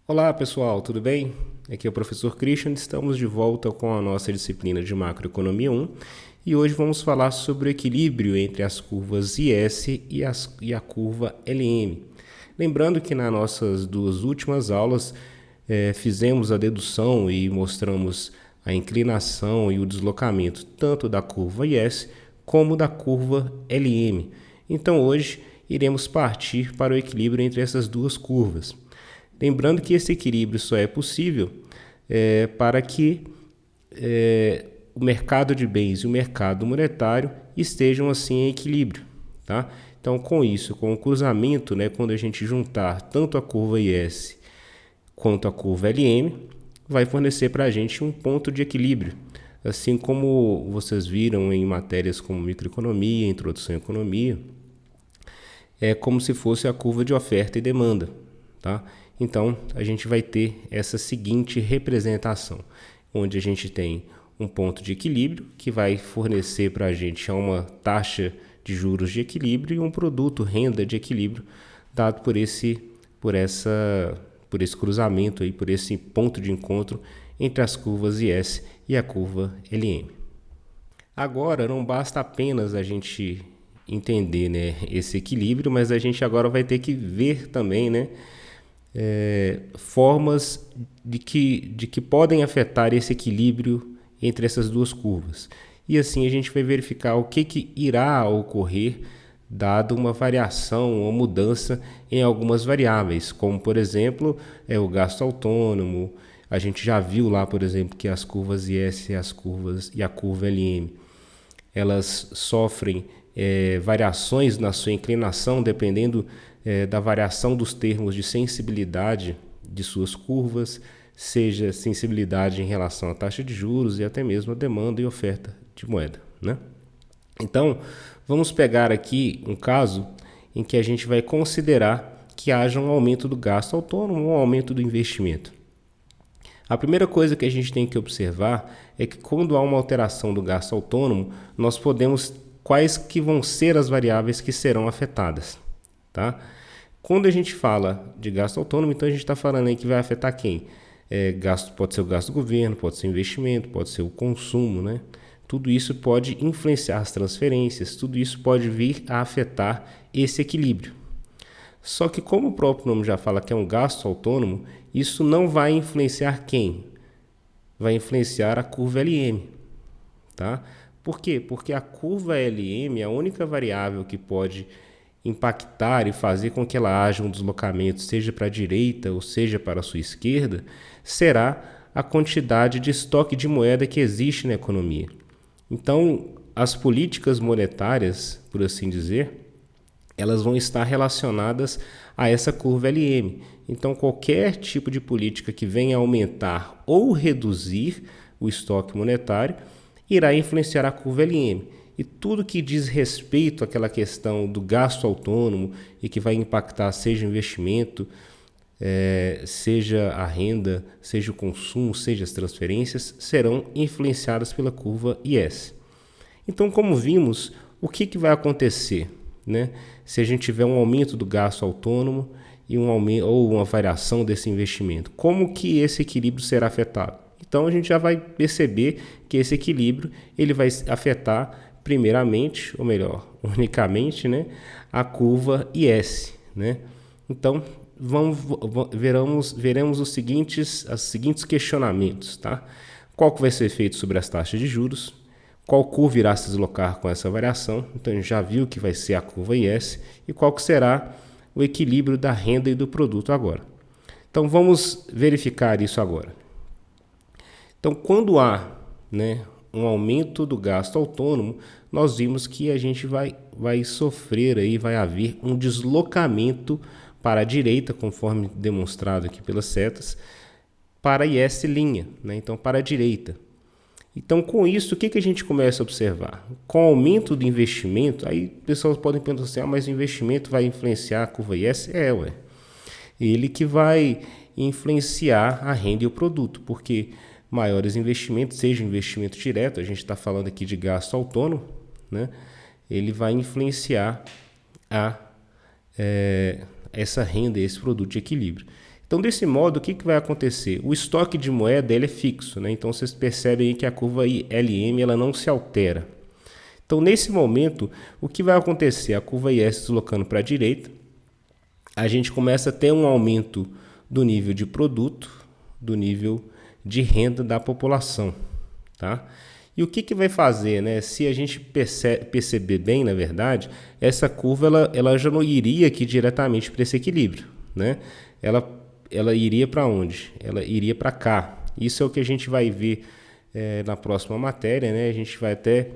Olá pessoal, tudo bem? Aqui é o professor Christian, estamos de volta com a nossa disciplina de Macroeconomia 1 e hoje vamos falar sobre o equilíbrio entre as curvas IS e a curva LM. Lembrando que nas nossas duas últimas aulas fizemos a dedução e mostramos a inclinação e o deslocamento tanto da curva IS como da curva LM. Então hoje iremos partir para o equilíbrio entre essas duas curvas. Lembrando que esse equilíbrio só é possível para que o mercado de bens e o mercado monetário estejam assim em equilíbrio. Tá? Então, com isso, com o cruzamento, quando a gente juntar tanto a curva IS quanto a curva LM, vai fornecer para a gente um ponto de equilíbrio. Assim como vocês viram em matérias como microeconomia, introdução à economia, é como se fosse a curva de oferta e demanda. Tá? Então, a gente vai ter essa seguinte representação, onde a gente tem um ponto de equilíbrio que vai fornecer para a gente uma taxa de juros de equilíbrio e um produto renda de equilíbrio dado por esse cruzamento, aí, por esse ponto de encontro entre as curvas IS e a curva LM. Agora, não basta apenas a gente entender esse equilíbrio, mas a gente agora vai ter que ver também formas de que podem afetar esse equilíbrio entre essas duas curvas. E assim a gente vai verificar o que irá ocorrer dado uma variação ou mudança em algumas variáveis, como por exemplo o gasto autônomo. A gente já viu lá, por exemplo, que as curvas IS e a curva LM elas sofrem variações na sua inclinação dependendo da variação dos termos de sensibilidade de suas curvas, seja sensibilidade em relação à taxa de juros e até mesmo a demanda e oferta de moeda. Então, vamos pegar aqui um caso em que a gente vai considerar que haja um aumento do gasto autônomo ou um aumento do investimento. A primeira coisa que a gente tem que observar é que quando há uma alteração do gasto autônomo, nós podemos quais que vão ser as variáveis que serão afetadas. Tá? Quando a gente fala de gasto autônomo, então a gente está falando aí que vai afetar quem? Gasto, pode ser o gasto do governo, pode ser o investimento, pode ser o consumo. Tudo isso pode influenciar as transferências, tudo isso pode vir a afetar esse equilíbrio. Só que como o próprio nome já fala que é um gasto autônomo, isso não vai influenciar quem? Vai influenciar a curva LM. Tá? Por quê? Porque a curva LM é a única variável que pode impactar e fazer com que ela haja um deslocamento, seja para a direita ou seja para a sua esquerda, será a quantidade de estoque de moeda que existe na economia. Então, as políticas monetárias, por assim dizer, elas vão estar relacionadas a essa curva LM. Então, qualquer tipo de política que venha aumentar ou reduzir o estoque monetário irá influenciar a curva LM. E tudo que diz respeito àquela questão do gasto autônomo e que vai impactar seja o investimento, seja a renda, seja o consumo, seja as transferências, serão influenciadas pela curva IS. Então, como vimos, o que vai acontecer? Se a gente tiver um aumento do gasto autônomo e ou uma variação desse investimento, como que esse equilíbrio será afetado? Então, a gente já vai perceber que esse equilíbrio ele vai afetar primeiramente, ou melhor, unicamente, a curva IS. Então, veremos os seguintes questionamentos. Tá? Qual que vai ser feito sobre as taxas de juros? Qual curva irá se deslocar com essa variação? Então, a gente já viu que vai ser a curva IS. E qual que será o equilíbrio da renda e do produto agora? Então, vamos verificar isso agora. Então, quando há um aumento do gasto autônomo, nós vimos que a gente vai sofrer aí, vai haver um deslocamento para a direita, conforme demonstrado aqui pelas setas, para a IS', então para a direita. Então, com isso, o que a gente começa a observar? Com o aumento do investimento, aí pessoas podem pensar assim, mas o investimento vai influenciar a curva IS? Ele que vai influenciar a renda e o produto, porque maiores investimentos, seja investimento direto, a gente está falando aqui de gasto autônomo, ele vai influenciar essa renda, esse produto de equilíbrio. Então, desse modo, o que vai acontecer? O estoque de moeda ele é fixo, né? Então, vocês percebem que a curva LM ela não se altera. Então, nesse momento, o que vai acontecer? A curva IS deslocando para a direita, a gente começa a ter um aumento do nível de produto, do nível de renda da população, tá? E o que vai fazer, né? Se a gente perceber bem, na verdade, essa curva ela já não iria aqui diretamente para esse equilíbrio, né? Ela iria para onde? Ela iria para cá. Isso é o que a gente vai ver na próxima matéria, né? A gente vai até,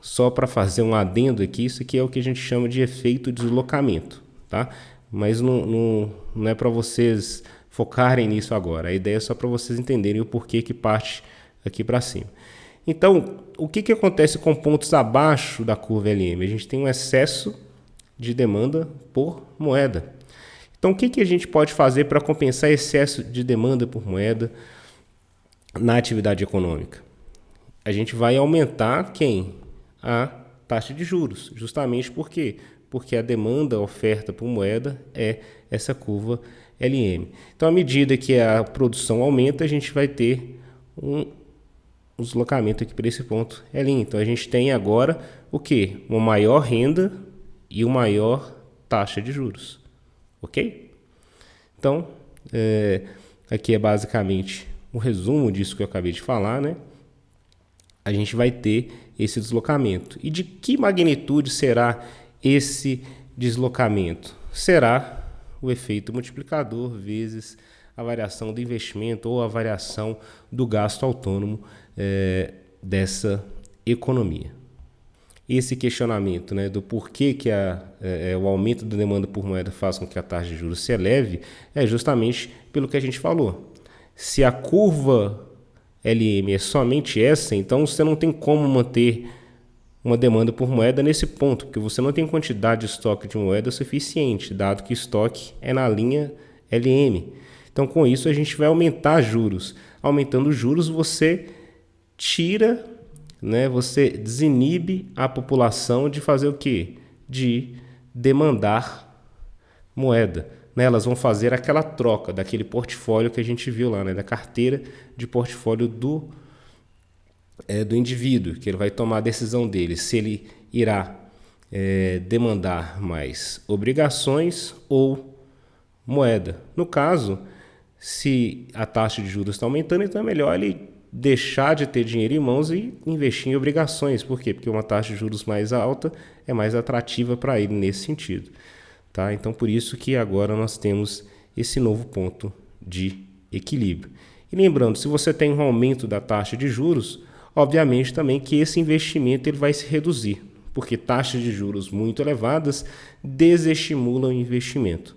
só para fazer um adendo aqui, isso aqui é o que a gente chama de efeito deslocamento, tá? Mas não é para vocês focarem nisso agora. A ideia é só para vocês entenderem o porquê que parte aqui para cima. Então, o que acontece com pontos abaixo da curva LM? A gente tem um excesso de demanda por moeda. Então, o que a gente pode fazer para compensar excesso de demanda por moeda na atividade econômica? A gente vai aumentar quem? A taxa de juros. Justamente por quê? Porque a demanda, a oferta por moeda é essa curva LM. Então, à medida que a produção aumenta, a gente vai ter um deslocamento aqui para esse ponto LM. Então, a gente tem agora o quê? Uma maior renda e uma maior taxa de juros. Ok? Então, aqui é basicamente um resumo disso que eu acabei de falar, né? A gente vai ter esse deslocamento. E de que magnitude será esse deslocamento? Será o efeito multiplicador vezes a variação do investimento ou a variação do gasto autônomo dessa economia. Esse questionamento, né, do porquê que o aumento da demanda por moeda faz com que a taxa de juros se eleve é justamente pelo que a gente falou. Se a curva LM é somente essa, então você não tem como manter uma demanda por moeda nesse ponto, porque você não tem quantidade de estoque de moeda suficiente, dado que o estoque é na linha LM. Então, com isso, a gente vai aumentar juros. Aumentando os juros, você tira, né, você desinibe a população de fazer o quê? De demandar moeda. Né? Elas vão fazer aquela troca daquele portfólio que a gente viu lá, né, da carteira de portfólio do indivíduo, que ele vai tomar a decisão dele, se ele irá demandar mais obrigações ou moeda. No caso, se a taxa de juros está aumentando, então é melhor ele deixar de ter dinheiro em mãos e investir em obrigações. Por quê? Porque uma taxa de juros mais alta é mais atrativa para ele nesse sentido. Tá? Então, por isso que agora nós temos esse novo ponto de equilíbrio. E lembrando, se você tem um aumento da taxa de juros, obviamente também que esse investimento ele vai se reduzir, porque taxas de juros muito elevadas desestimulam o investimento.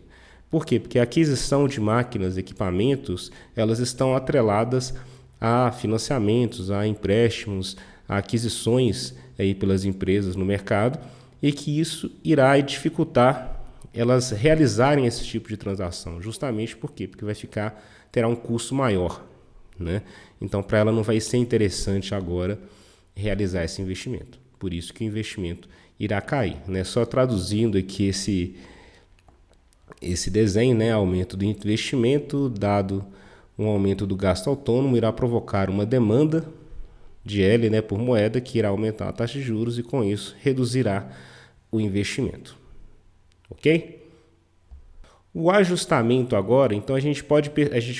Por quê? Porque a aquisição de máquinas, equipamentos, elas estão atreladas a financiamentos, a empréstimos, a aquisições aí pelas empresas no mercado, e que isso irá dificultar elas realizarem esse tipo de transação, justamente por quê? Porque terá um custo maior, né? Então, para ela não vai ser interessante agora realizar esse investimento. Por isso que o investimento irá cair, né? Só traduzindo aqui esse desenho, né? Aumento do investimento dado um aumento do gasto autônomo irá provocar uma demanda de L, né, por moeda, que irá aumentar a taxa de juros e com isso reduzirá o investimento. Ok? O ajustamento agora, então a gente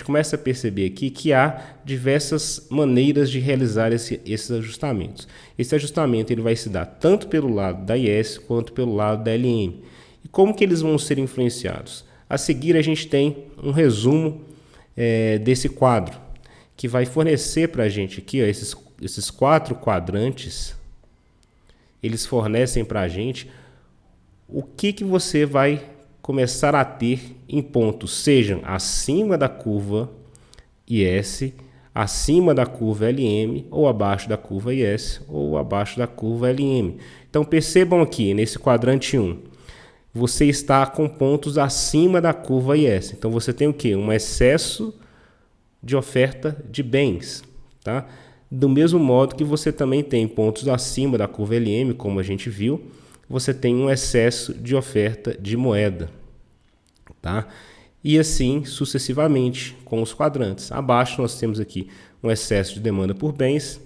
começa a perceber aqui que há diversas maneiras de realizar esses ajustamentos. Esse ajustamento ele vai se dar tanto pelo lado da IS quanto pelo lado da LM. E como que eles vão ser influenciados? A seguir a gente tem um resumo desse quadro, que vai fornecer para a gente aqui, ó, esses 4 quadrantes, eles fornecem para a gente o que você vai começar a ter em pontos, sejam acima da curva IS, acima da curva LM, ou abaixo da curva IS, ou abaixo da curva LM. Então percebam aqui, nesse quadrante 1, você está com pontos acima da curva IS. Então você tem o quê? Um excesso de oferta de bens, tá? Do mesmo modo que você também tem pontos acima da curva LM, como a gente viu, você tem um excesso de oferta de moeda, tá? e assim sucessivamente com os quadrantes. Abaixo nós temos aqui um excesso de demanda por bens,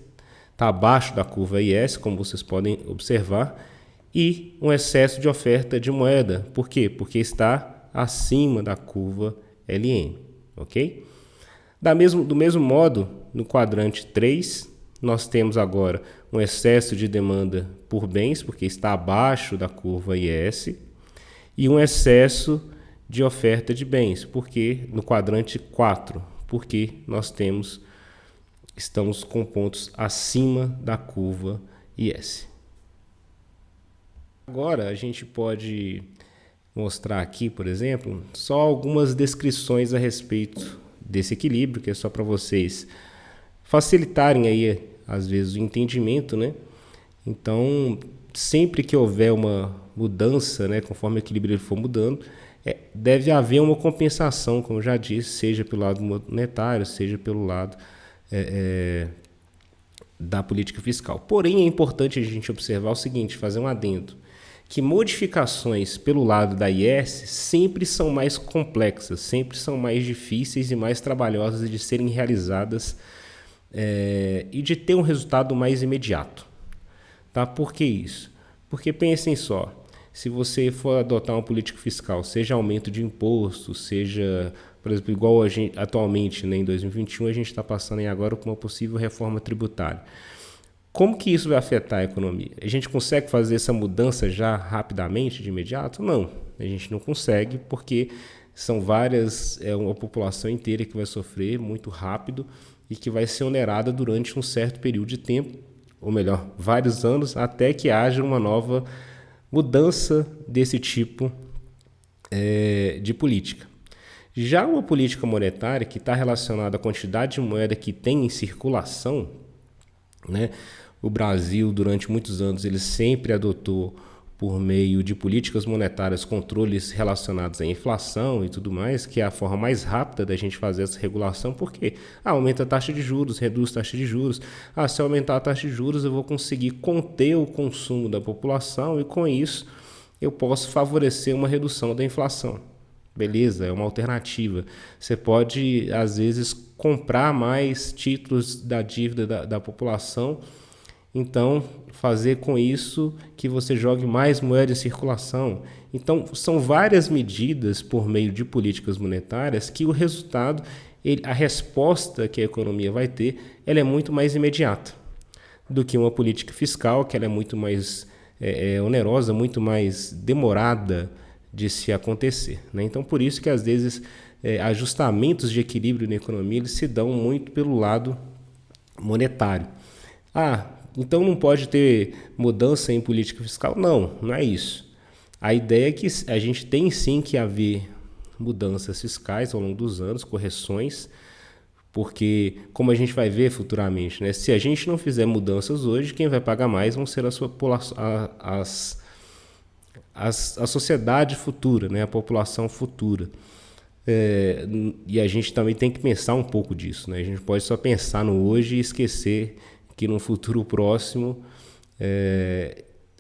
está abaixo da curva IS, como vocês podem observar, e um excesso de oferta de moeda. Por quê? Porque está acima da curva LN, ok? Do mesmo modo, no quadrante 3, nós temos agora um excesso de demanda por bens, porque está abaixo da curva IS, e um excesso de oferta de bens, porque no quadrante 4, porque nós estamos com pontos acima da curva IS. Agora a gente pode mostrar aqui, por exemplo, só algumas descrições a respeito desse equilíbrio, que é só para vocês facilitarem aí, às vezes, o entendimento, né? Então, sempre que houver uma mudança, né, conforme o equilíbrio for mudando, deve haver uma compensação, como eu já disse, seja pelo lado monetário, seja pelo lado da política fiscal. Porém, é importante a gente observar o seguinte, fazer um adendo, que modificações pelo lado da IS sempre são mais complexas, sempre são mais difíceis e mais trabalhosas de serem realizadas e de ter um resultado mais imediato. Tá? Por que isso? Porque pensem só, se você for adotar uma política fiscal, seja aumento de imposto, seja, por exemplo, igual a gente, atualmente, né, em 2021, a gente está passando agora com uma possível reforma tributária. Como que isso vai afetar a economia? A gente consegue fazer essa mudança já rapidamente, de imediato? Não, a gente não consegue porque são uma população inteira que vai sofrer muito rápido e que vai ser onerada durante um certo período de tempo, ou melhor, vários anos, até que haja uma nova mudança desse tipo de política. Já uma política monetária que está relacionada à quantidade de moeda que tem em circulação, né? O Brasil, durante muitos anos, ele sempre adotou, por meio de políticas monetárias, controles relacionados à inflação e tudo mais, que é a forma mais rápida da gente fazer essa regulação, porque aumenta a taxa de juros, reduz a taxa de juros. Se aumentar a taxa de juros, eu vou conseguir conter o consumo da população e, com isso, eu posso favorecer uma redução da inflação. Beleza, é uma alternativa. Você pode, às vezes, comprar mais títulos da dívida da população, então fazer com isso que você jogue mais moeda em circulação. Então, são várias medidas por meio de políticas monetárias que o resultado, a resposta que a economia vai ter, ela é muito mais imediata do que uma política fiscal, que ela é muito mais onerosa, muito mais demorada de se acontecer, né? Então, por isso que às vezes ajustamentos de equilíbrio na economia eles se dão muito pelo lado monetário. Então não pode ter mudança em política fiscal? Não, não é isso. A ideia é que a gente tem sim que haver mudanças fiscais ao longo dos anos, correções, porque, como a gente vai ver futuramente, né, se a gente não fizer mudanças hoje, quem vai pagar mais vão ser a sociedade futura, né, a população futura. E a gente também tem que pensar um pouco disso, né? A gente pode só pensar no hoje e esquecer que no futuro próximo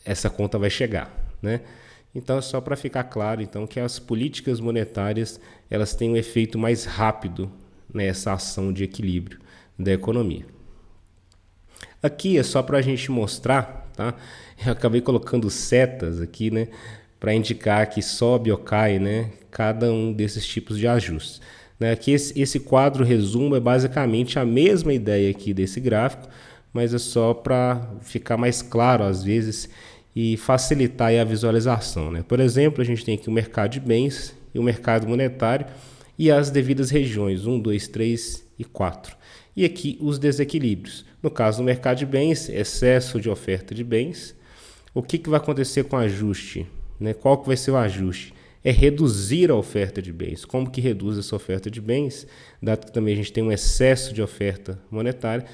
essa conta vai chegar, né? Então, é só para ficar claro então, que as políticas monetárias elas têm um efeito mais rápido nessa ação de equilíbrio da economia. Aqui é só para a gente mostrar, tá? Eu acabei colocando setas aqui, né, para indicar que sobe ou cai, né, cada um desses tipos de ajustes. Né? Aqui esse quadro resumo é basicamente a mesma ideia aqui desse gráfico, mas é só para ficar mais claro às vezes e facilitar aí a visualização, né? Por exemplo, a gente tem aqui o mercado de bens e o mercado monetário e as devidas regiões 1, 2, 3 e 4. E aqui os desequilíbrios. No caso do mercado de bens, excesso de oferta de bens. O que vai acontecer com o ajuste? Né? Qual que vai ser o ajuste? É reduzir a oferta de bens. Como que reduz essa oferta de bens? Dado que também a gente tem um excesso de oferta monetária,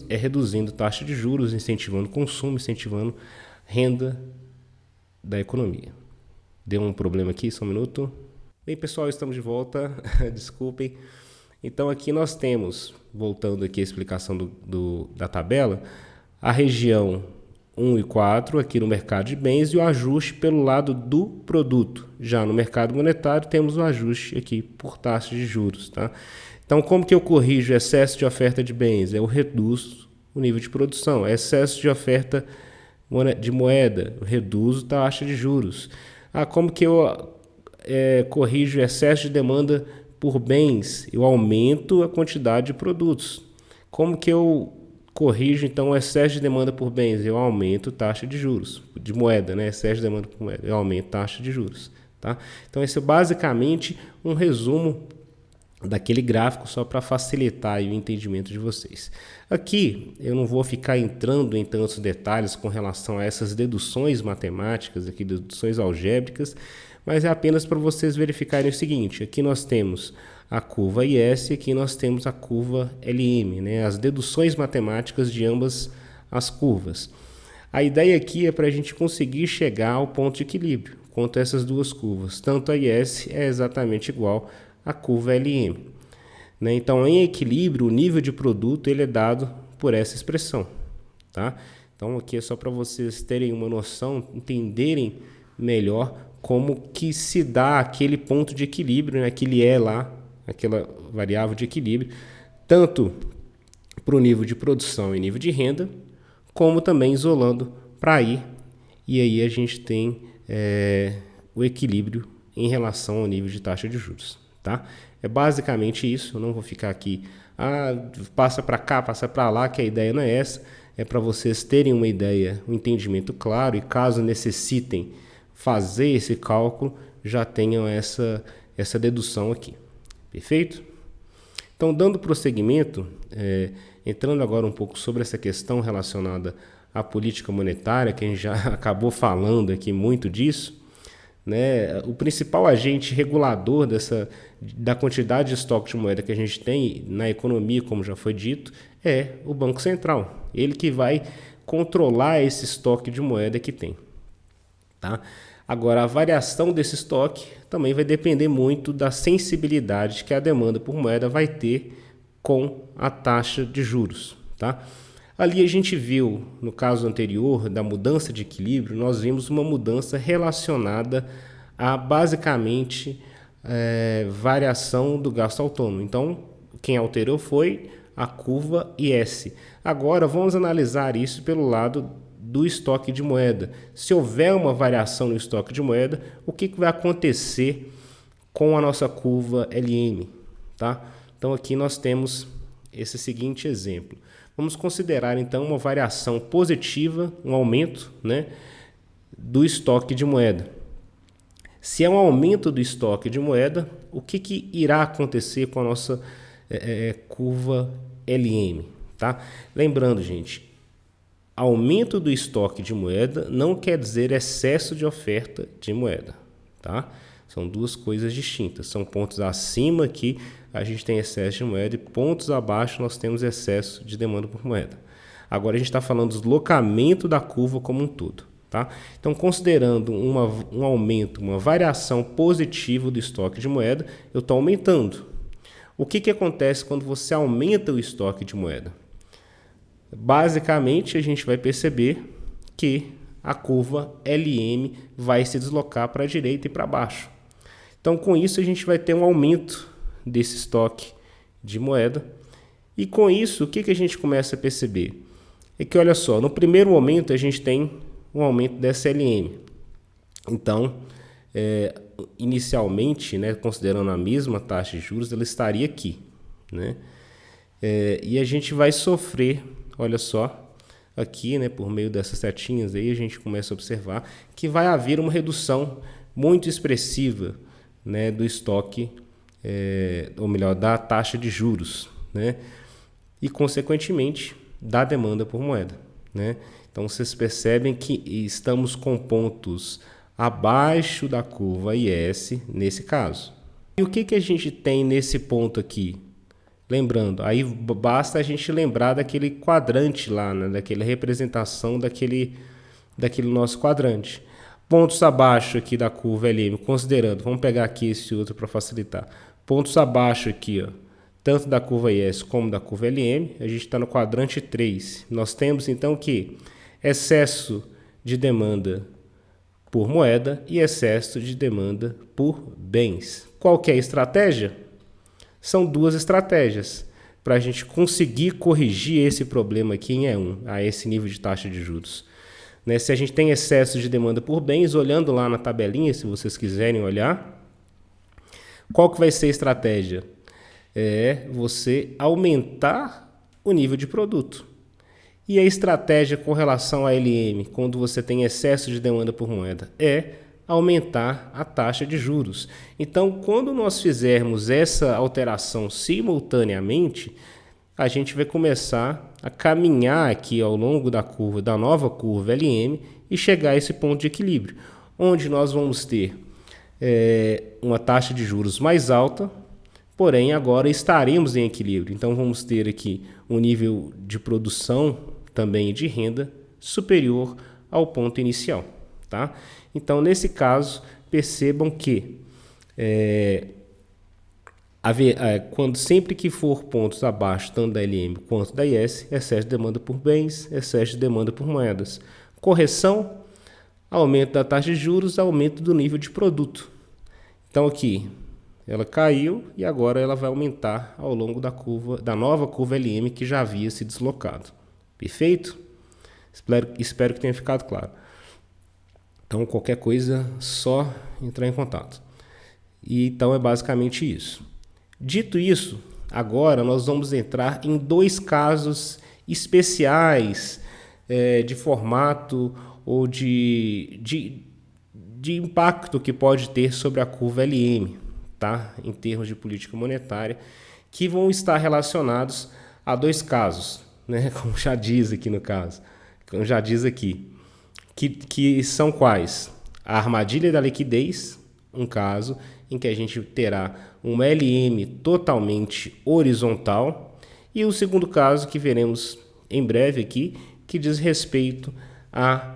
reduzindo taxa de juros, incentivando o consumo, incentivando renda da economia. Deu um problema aqui, só um minuto. Bem, pessoal, estamos de volta. Desculpem. Então, aqui nós temos, voltando aqui à explicação da tabela, a região 1 e 4 aqui no mercado de bens e o ajuste pelo lado do produto. Já no mercado monetário temos o ajuste aqui por taxa de juros, tá? Então, como que eu corrijo excesso de oferta de bens? Eu reduzo o nível de produção. Excesso de oferta de moeda, eu reduzo a taxa de juros. Como que eu corrijo excesso de demanda por bens? Eu aumento a quantidade de produtos. Como que eu corrijo, então, o excesso de demanda por bens? Eu aumento a taxa de juros, de moeda, né? Excesso de demanda por moeda, eu aumento a taxa de juros, tá? Então, esse é basicamente um resumo daquele gráfico, só para facilitar o entendimento de vocês. Aqui, eu não vou ficar entrando em tantos detalhes com relação a essas deduções matemáticas, aqui, deduções algébricas, mas é apenas para vocês verificarem o seguinte: aqui nós temos a curva IS, aqui nós temos a curva LM, né? As deduções matemáticas de ambas as curvas. A ideia aqui é para a gente conseguir chegar ao ponto de equilíbrio quanto a essas duas curvas. Tanto a IS é exatamente igual à curva LM, né? Então, em equilíbrio, o nível de produto ele é dado por essa expressão, tá? Então, aqui é só para vocês terem uma noção, entenderem melhor como que se dá aquele ponto de equilíbrio, né? Aquele é lá, aquela variável de equilíbrio, tanto para o nível de produção e nível de renda, como também isolando para I, e aí a gente tem o equilíbrio em relação ao nível de taxa de juros, tá? É basicamente isso. Eu não vou ficar aqui, passa para cá, passa para lá, que a ideia não é essa, é para vocês terem uma ideia, um entendimento claro, e caso necessitem fazer esse cálculo, já tenham essa dedução aqui. Perfeito? Então, dando prosseguimento, entrando agora um pouco sobre essa questão relacionada à política monetária, que a gente já acabou falando aqui muito disso, né? O principal agente regulador da quantidade de estoque de moeda que a gente tem na economia, como já foi dito, é o Banco Central. Ele que vai controlar esse estoque de moeda que tem, tá? Agora, a variação desse estoque também vai depender muito da sensibilidade que a demanda por moeda vai ter com a taxa de juros, tá? Ali a gente viu, no caso anterior, da mudança de equilíbrio, nós vimos uma mudança relacionada a, basicamente, variação do gasto autônomo. Então, quem alterou foi a curva IS. Agora, vamos analisar isso pelo lado do estoque de moeda. Se houver uma variação no estoque de moeda, o que vai acontecer com a nossa curva LM, tá? Então aqui nós temos esse seguinte exemplo. Vamos considerar então uma variação positiva, um aumento, né, do estoque de moeda. Se é um aumento do estoque de moeda, o que irá acontecer com a nossa curva LM, tá? Lembrando, gente, aumento do estoque de moeda não quer dizer excesso de oferta de moeda, tá? São duas coisas distintas. São pontos acima que a gente tem excesso de moeda e pontos abaixo nós temos excesso de demanda por moeda. Agora a gente está falando do deslocamento da curva como um todo, tá? Então, considerando um aumento, uma variação positiva do estoque de moeda, eu estou aumentando. O que acontece quando você aumenta o estoque de moeda? Basicamente, a gente vai perceber que a curva LM vai se deslocar para a direita e para baixo. Então, com isso, a gente vai ter um aumento desse estoque de moeda. E com isso, o que a gente começa a perceber? É que, olha só, no primeiro momento, a gente tem um aumento dessa LM. Então, inicialmente, né, considerando a mesma taxa de juros, ela estaria aqui, né? E a gente vai sofrer, olha só, aqui, né, por meio dessas setinhas aí, a gente começa a observar que vai haver uma redução muito expressiva, né, do estoque, ou melhor, da taxa de juros, né, e consequentemente da demanda por moeda, né. Então vocês percebem que estamos com pontos abaixo da curva IS nesse caso. E o que a gente tem nesse ponto aqui? Lembrando, aí basta a gente lembrar daquele quadrante lá, né? Daquela representação daquele nosso quadrante. Pontos abaixo aqui da curva LM, considerando, vamos pegar aqui esse outro para facilitar. Pontos abaixo aqui, ó, tanto da curva IS como da curva LM, a gente está no quadrante 3. Nós temos então que excesso de demanda por moeda e excesso de demanda por bens. Qual que é a estratégia? São duas estratégias para a gente conseguir corrigir esse problema aqui em E1, a esse nível de taxa de juros. Né? Se a gente tem excesso de demanda por bens, olhando lá na tabelinha, se vocês quiserem olhar, qual que vai ser a estratégia? É você aumentar o nível de produto. E a estratégia com relação à LM, quando você tem excesso de demanda por moeda, é aumentar a taxa de juros. Então, quando nós fizermos essa alteração simultaneamente, a gente vai começar a caminhar aqui ao longo da curva, da nova curva LM, e chegar a esse ponto de equilíbrio, onde nós vamos ter uma taxa de juros mais alta, porém agora estaremos em equilíbrio. Então, vamos ter aqui um nível de produção também de renda superior ao ponto inicial, tá? Então, nesse caso, percebam que sempre que for pontos abaixo, tanto da LM quanto da IS, excesso de demanda por bens, excesso de demanda por moedas. Correção, aumento da taxa de juros, aumento do nível de produto. Então, aqui, ela caiu e agora ela vai aumentar ao longo da curva, da nova curva LM que já havia se deslocado. Perfeito? Espero que tenha ficado claro. Então, qualquer coisa, só entrar em contato. E então é basicamente isso. Dito isso, agora nós vamos entrar em dois casos especiais de formato ou de impacto que pode ter sobre a curva LM, tá? Em termos de política monetária, que vão estar relacionados a dois casos, né? Como já diz aqui no caso, como já diz aqui, que são quais? A armadilha da liquidez, um caso em que a gente terá uma LM totalmente horizontal, e o segundo caso que veremos em breve aqui, que diz respeito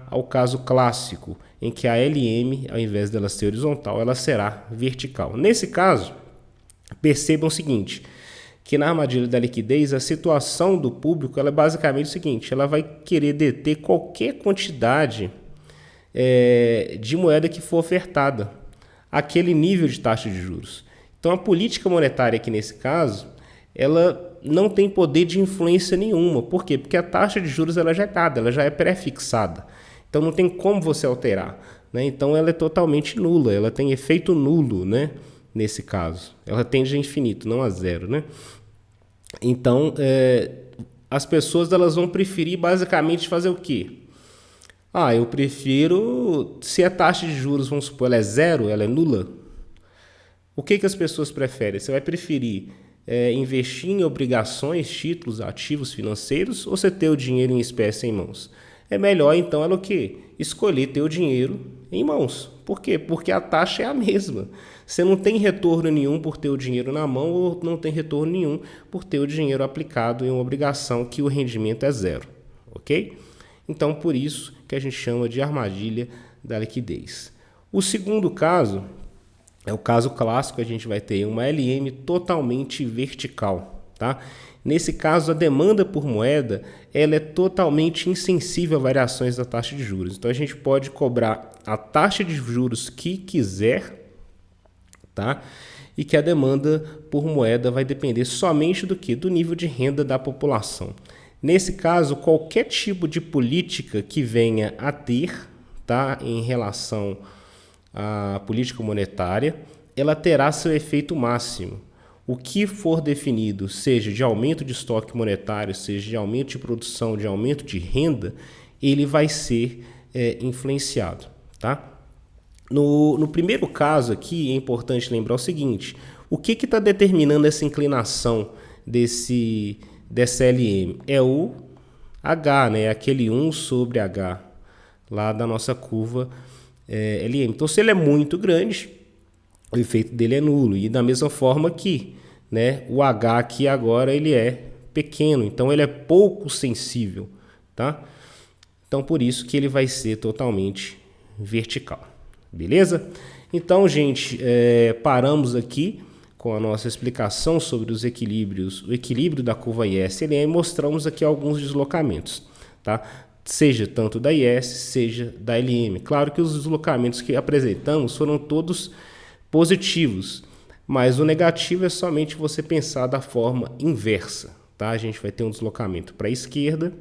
ao caso clássico, em que a LM, ao invés dela ser horizontal, ela será vertical. Nesse caso, percebam o seguinte, que na armadilha da liquidez, a situação do público ela é basicamente o seguinte, ela vai querer deter qualquer quantidade de moeda que for ofertada, aquele nível de taxa de juros. Então, a política monetária aqui nesse caso, ela não tem poder de influência nenhuma. Por quê? Porque a taxa de juros ela já é dada, ela já é pré-fixada. Então, não tem como você alterar, né? Então, ela é totalmente nula, ela tem efeito nulo, né? Nesse caso. Ela tende a infinito, não a zero, né? Então, as pessoas elas vão preferir basicamente fazer o quê? Eu prefiro, se a taxa de juros, vamos supor, ela é zero, ela é nula, o que as pessoas preferem? Você vai preferir investir em obrigações, títulos, ativos financeiros, ou você ter o dinheiro em espécie em mãos? É melhor, então, ela o quê? Escolher ter o dinheiro em mãos. Por quê? Porque a taxa é a mesma. Você não tem retorno nenhum por ter o dinheiro na mão ou não tem retorno nenhum por ter o dinheiro aplicado em uma obrigação que o rendimento é zero. Ok? Então, por isso que a gente chama de armadilha da liquidez. O segundo caso é o caso clássico, a gente vai ter uma LM totalmente vertical, tá? Nesse caso, a demanda por moeda ela é totalmente insensível a variações da taxa de juros. Então, a gente pode cobrar a taxa de juros que quiser, tá? E que a demanda por moeda vai depender somente do quê? Do nível de renda da população. Nesse caso, qualquer tipo de política que venha a ter, tá, em relação à política monetária, ela terá seu efeito máximo. O que for definido, seja de aumento de estoque monetário, seja de aumento de produção, de aumento de renda, ele vai ser influenciado, tá? No primeiro caso aqui, é importante lembrar o seguinte, o que está determinando essa inclinação dessa LM? É o H, né? Aquele 1 sobre H, lá da nossa curva LM. Então, se ele é muito grande, o efeito dele é nulo. E da mesma forma que, né, o H aqui agora ele é pequeno, então ele é pouco sensível, tá? Então, por isso que ele vai ser totalmente vertical. Beleza? Então, gente, paramos aqui com a nossa explicação sobre os equilíbrios, o equilíbrio da curva IS-LM, mostramos aqui alguns deslocamentos, tá? seja tanto da IS, seja da LM. Claro que os deslocamentos que apresentamos foram todos positivos, mas o negativo é somente você pensar da forma inversa, tá? A gente vai ter um deslocamento para a esquerda,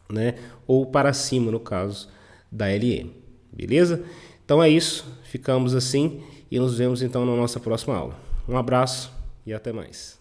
né? Ou para cima, no caso da LM, beleza? Então é isso, ficamos assim e nos vemos então na nossa próxima aula. Um abraço e até mais.